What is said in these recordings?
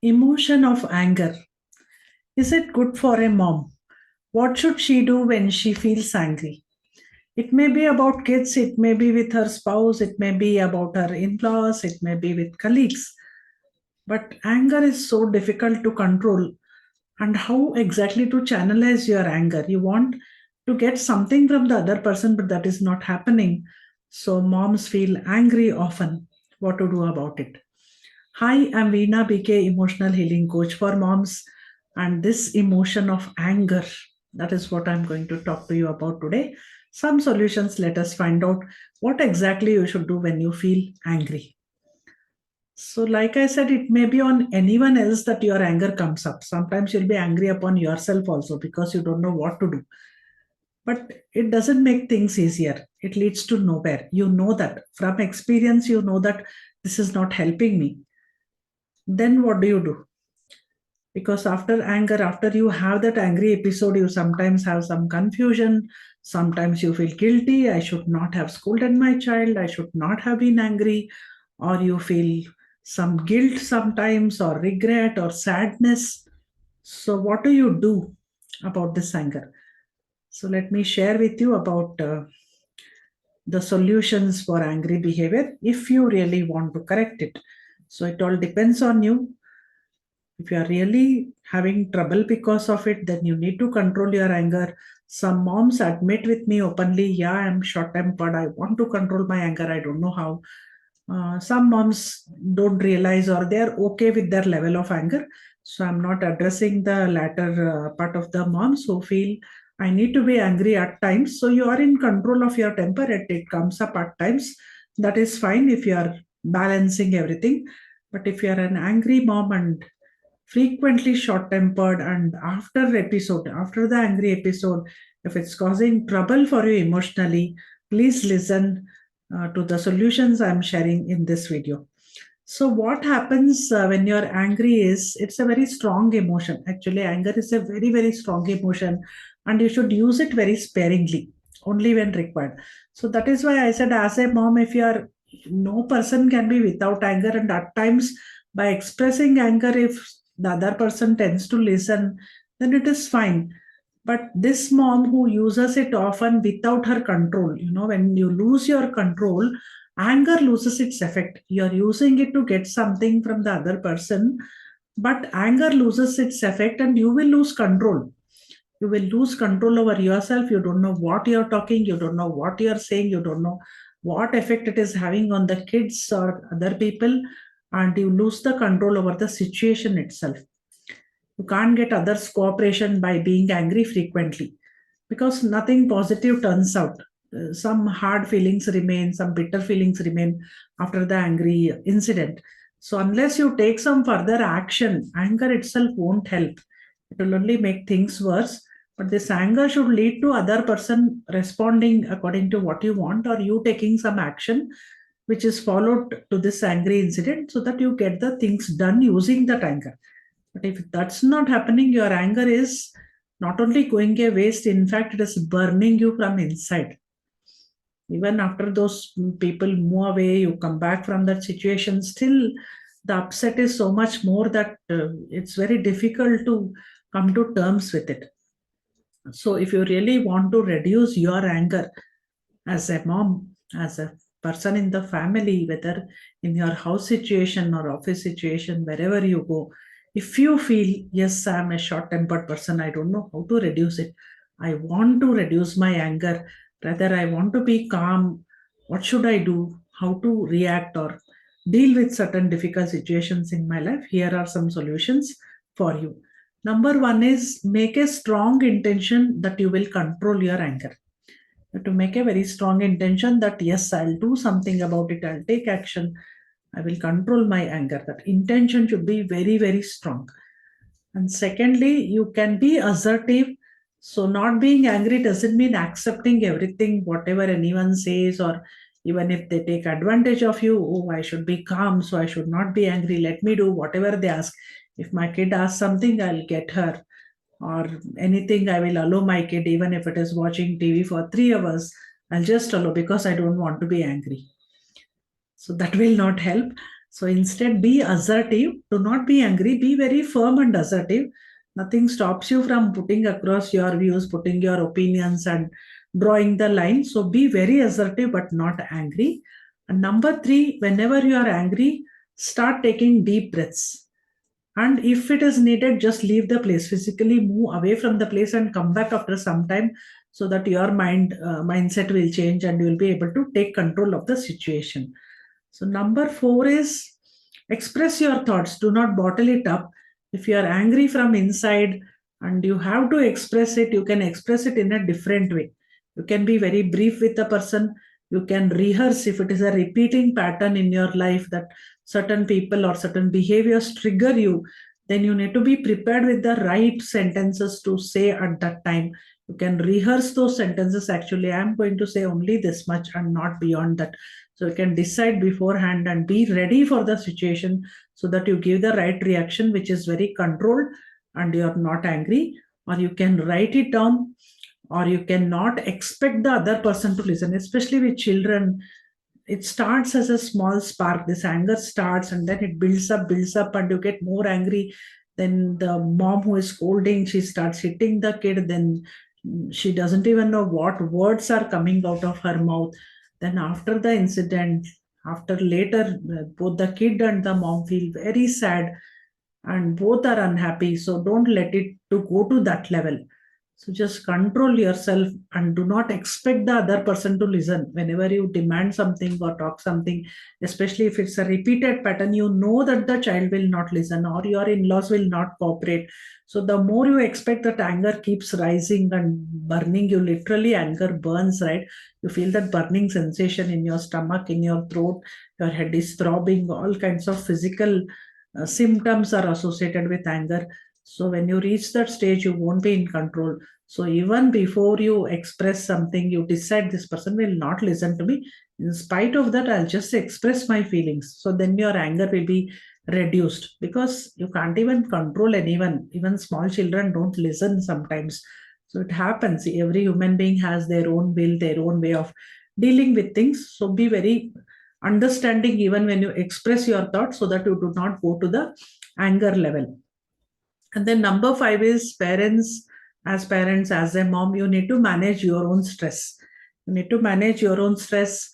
Emotion of anger. Is it good for a mom? What should she do when she feels angry? It may be about kids, it may be with her spouse, it may be about her in laws, it may be with colleagues. But anger is so difficult to control. And how exactly to channelize your anger? You want to get something from the other person, but that is not happening. So moms feel angry often. What to do about it? Hi, I'm Veena BK, emotional healing coach for moms. And this emotion of anger, that is what I'm going to talk to you about today. Some solutions, let us find out what exactly you should do when you feel angry. So, like I said, it may be on anyone else that your anger comes up. Sometimes you'll be angry upon yourself also because you don't know what to do. But it doesn't make things easier. It leads to nowhere. You know that from experience, you know that this is not helping me. Then what do you do? Because after anger, after you have that angry episode, you sometimes have some confusion. Sometimes you feel guilty. I should not have scolded my child. I should not have been angry. Or you feel some guilt sometimes, or regret, or sadness. So, what do you do about this anger? So, let me share with you about the solutions for angry behavior if you really want to correct it. So, it all depends on you. If you are really having trouble because of it, then you need to control your anger. Some moms admit with me openly, yeah, I'm short tempered. I want to control my anger. I don't know how. Some moms don't realize or they're okay with their level of anger. So I'm not addressing the latter part of the moms who feel I need to be angry at times. So you are in control of your temper. It comes up at times. That is fine if you are balancing everything. But if you are an angry mom and frequently short tempered, and after the angry episode, if it's causing trouble for you emotionally, please listen to the solutions I'm sharing in this video. So what happens when you're angry is it's a very strong emotion. Actually, anger is a very, very strong emotion, and you should use it very sparingly, only when required. So that is why I said, as a mom, if you are, no person can be without anger, and at times by expressing anger, if the other person tends to listen, then it is fine. But this mom who uses it often without her control, when you lose your control, anger loses its effect. You're using it to get something from the other person, but anger loses its effect and you will lose control. You will lose control over yourself. You don't know what you're talking, you don't know what you're saying, you don't know what effect it is having on the kids or other people, and you lose the control over the situation itself. You can't get others' cooperation by being angry frequently because nothing positive turns out. Some hard feelings remain, some bitter feelings remain after the angry incident. So, unless you take some further action, anger itself won't help. It will only make things worse. But this anger should lead to other person responding according to what you want, or you taking some action which is followed to this angry incident, so that you get the things done using that anger. But if that's not happening, your anger is not only going a waste, in fact, it is burning you from inside. Even after those people move away, you come back from that situation, still the upset is so much more that it's very difficult to come to terms with it. So, if you really want to reduce your anger as a mom, as a person in the family, whether in your house situation or office situation, wherever you go, if you feel, yes, I'm a short tempered person, I don't know how to reduce it. I want to reduce my anger, rather, I want to be calm. What should I do? How to react or deal with certain difficult situations in my life? Here are some solutions for you. Number one is make a strong intention that you will control your anger. To make a very strong intention that yes, I'll do something about it, I'll take action, I will control my anger. That intention should be very, very strong. And secondly, you can be assertive. So not being angry doesn't mean accepting everything whatever anyone says, or even if they take advantage of you. Oh, I should be calm, so I should not be angry, let me do whatever they ask. If my kid asks something, I'll get her, or anything, I will allow my kid, even if it is watching TV for 3 hours, I'll just allow because I don't want to be angry. So that will not help. So instead, be assertive. Do not be angry. Be very firm and assertive. Nothing stops you from putting across your views, putting your opinions, and drawing the line. So be very assertive but not angry. And number three, whenever you are angry, start taking deep breaths. And if it is needed, just leave the place, physically move away from the place and come back after some time, so that your mindset will change and you will be able to take control of the situation. So number four is express your thoughts. Do not bottle it up. If you are angry from inside and you have to express it, you can express it in a different way. You can be very brief with the person. You can rehearse if it is a repeating pattern in your life that certain people or certain behaviors trigger you, then you need to be prepared with the right sentences to say at that time. You can rehearse those sentences. Actually, I am going to say only this much and not beyond that. So you can decide beforehand and be ready for the situation, so that you give the right reaction, which is very controlled and you're not angry. Or you can write it down, or you cannot expect the other person to listen, especially with children. It starts as a small spark. This anger starts and then it builds up, and you get more angry. Then the mom who is scolding, she starts hitting the kid. Then she doesn't even know what words are coming out of her mouth. Then after the incident, after later, both the kid and the mom feel very sad and both are unhappy. So don't let it to go to that level. So just control yourself and do not expect the other person to listen. Whenever you demand something or talk something, especially if it's a repeated pattern, you know that the child will not listen or your in-laws will not cooperate. So the more you expect, that anger keeps rising and burning you. Literally, anger burns, right? You feel that burning sensation in your stomach, in your throat, your head is throbbing, all kinds of physical symptoms are associated with anger. So when you reach that stage, you won't be in control. So even before you express something, you decide this person will not listen to me. In spite of that, I'll just express my feelings. So then your anger will be reduced, because you can't even control anyone. Even small children don't listen sometimes. So it happens. Every human being has their own will, their own way of dealing with things. So be very understanding even when you express your thoughts, so that you do not go to the anger level. And then number five is parents, as a mom, you need to manage your own stress. You need to manage your own stress,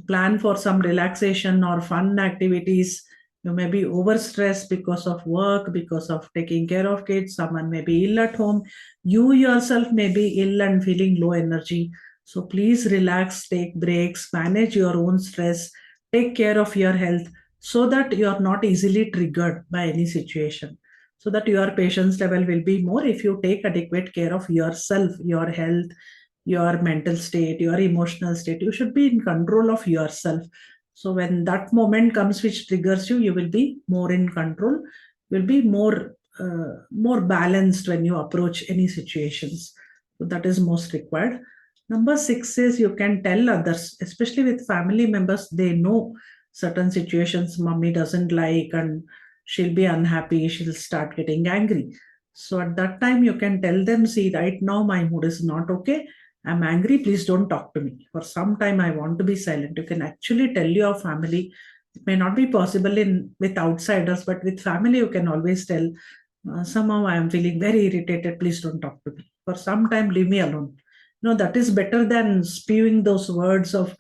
plan for some relaxation or fun activities. You may be overstressed because of work, because of taking care of kids. Someone may be ill at home. You yourself may be ill and feeling low energy. So please relax, take breaks, manage your own stress, take care of your health, so that you are not easily triggered by any situation, so that your patience level will be more if you take adequate care of yourself, your health, your mental state, your emotional state. You should be in control of yourself. So when that moment comes which triggers you, you will be more in control. You will be more balanced when you approach any situations. So that is most required. Number six is you can tell others, especially with family members. They know certain situations mommy doesn't like, and she'll be unhappy, she'll start getting angry. So at that time, you can tell them, see, right now my mood is not okay. I'm angry, please don't talk to me. For some time, I want to be silent. You can actually tell your family. It may not be possible with outsiders, but with family, you can always tell, somehow I am feeling very irritated, please don't talk to me. For some time, leave me alone. That is better than spewing those words of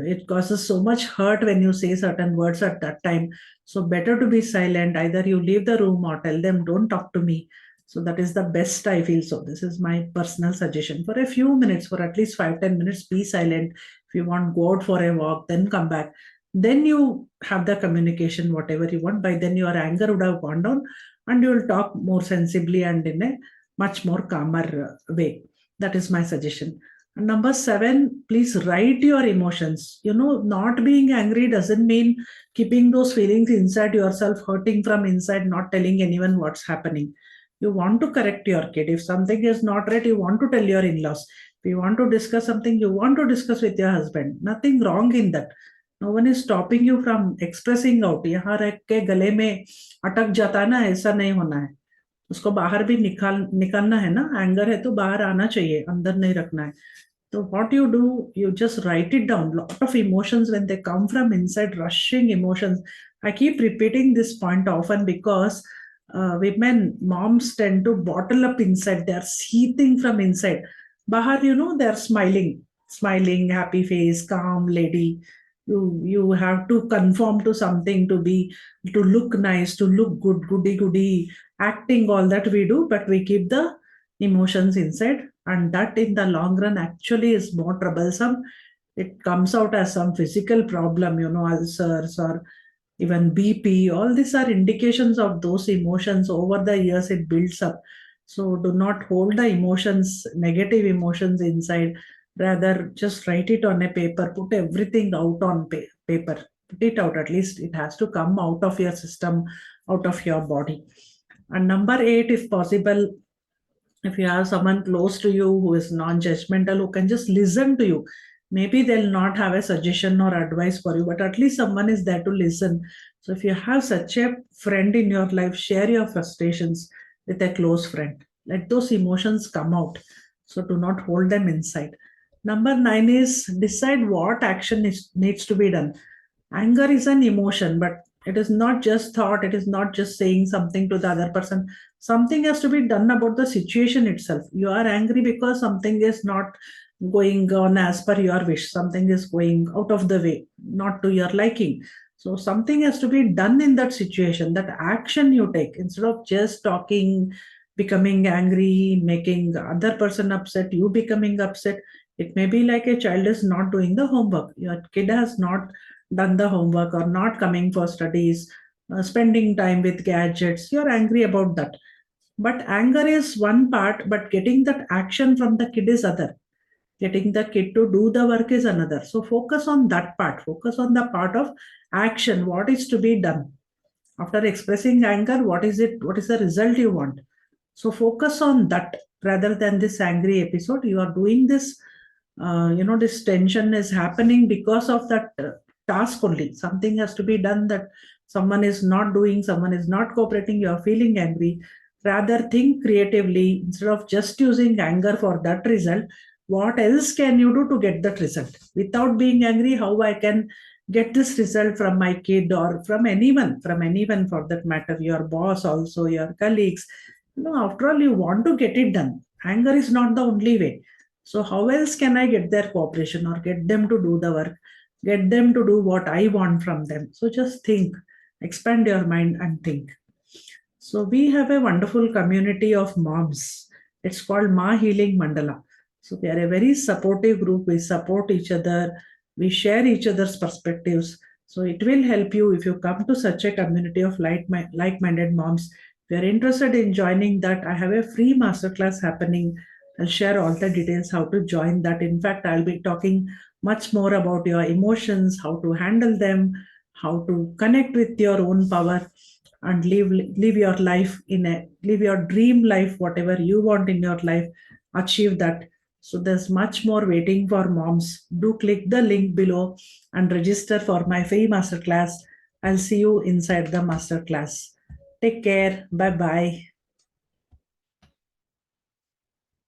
it causes so much hurt when you say certain words at that time. So better to be silent. Either you leave the room or tell them, don't talk to me. So that is the best, I feel. So this is my personal suggestion. For a few minutes, for at least 5-10 minutes, be silent. If you want, go out for a walk, then come back. Then you have the communication, whatever you want. By then your anger would have gone down, and you will talk more sensibly and in a much more calmer way. That is my suggestion. And number seven, please write your emotions. Not being angry doesn't mean keeping those feelings inside yourself, hurting from inside, not telling anyone what's happening. You want to correct your kid. If something is not right, you want to tell your in-laws. If you want to discuss something, you want to discuss with your husband. Nothing wrong in that. No one is stopping you from expressing out. यहाँ रख के गले में अटक जाता है ना, ऐसा नहीं होना है. उसको बाहर भी निकालना है ना. एंगर है तो बाहर आना चाहिए, अंदर नहीं रखना है. So what you do, you just write it down. Lot of emotions when they come from inside, rushing emotions. I keep repeating this point often because women, moms tend to bottle up inside. They're seething from inside. Bahar, they're smiling, happy face, calm lady. You have to conform to something to look nice, to look good, goody goody, acting, all that we do, but we keep the emotions inside, and that in the long run actually is more troublesome. It comes out as some physical problem, ulcers or even BP. All these are indications of those emotions. Over the years it builds up. So do not hold the emotions, negative emotions inside. Rather just write it on a paper, put everything out on paper, put it out. At least it has to come out of your system, out of your body. And number 8, if possible, if you have someone close to you who is non-judgmental, who can just listen to you, maybe they'll not have a suggestion or advice for you, but at least someone is there to listen. So if you have such a friend in your life, share your frustrations with a close friend. Let those emotions come out. So do not hold them inside. Number 9 is decide what action needs to be done. Anger is an emotion, but it is not just thought, it is not just saying something to the other person. Something has to be done about the situation itself. You are angry because something is not going on as per your wish, something is going out of the way, not to your liking. So something has to be done in that situation. That action you take, instead of just talking, becoming angry, making other person upset, you becoming upset. It may be like a child is not doing the homework, your kid has not done the homework or not coming for studies, spending time with gadgets. You're angry about that. But anger is one part, but getting that action from the kid is other. Getting the kid to do the work is another. So focus on that part. Focus on the part of action. What is to be done? After expressing anger, what is it? What is the result you want? So focus on that rather than this angry episode. You are doing this, this tension is happening because of that task only. Something has to be done that someone is not doing, someone is not cooperating, you are feeling angry. Rather think creatively instead of just using anger for that result. What else can you do to get that result? Without being angry, how I can get this result from my kid or from anyone for that matter, your boss also, your colleagues. After all, you want to get it done. Anger is not the only way. So how else can I get their cooperation or get them to do the work, get them to do what I want from them? So just think, expand your mind and think. So we have a wonderful community of moms. It's called Ma Healing Mandala. So we are a very supportive group. We support each other. We share each other's perspectives. So it will help you if you come to such a community of like-minded moms. If you are interested in joining that, I have a free masterclass happening. I'll share all the details how to join that. In fact, I'll be talking much more about your emotions, how to handle them, how to connect with your own power and live your life live your dream life, whatever you want in your life, achieve that. So there's much more waiting for moms. Do click the link below and register for my free masterclass. I'll see you inside the masterclass. Take care. Bye bye.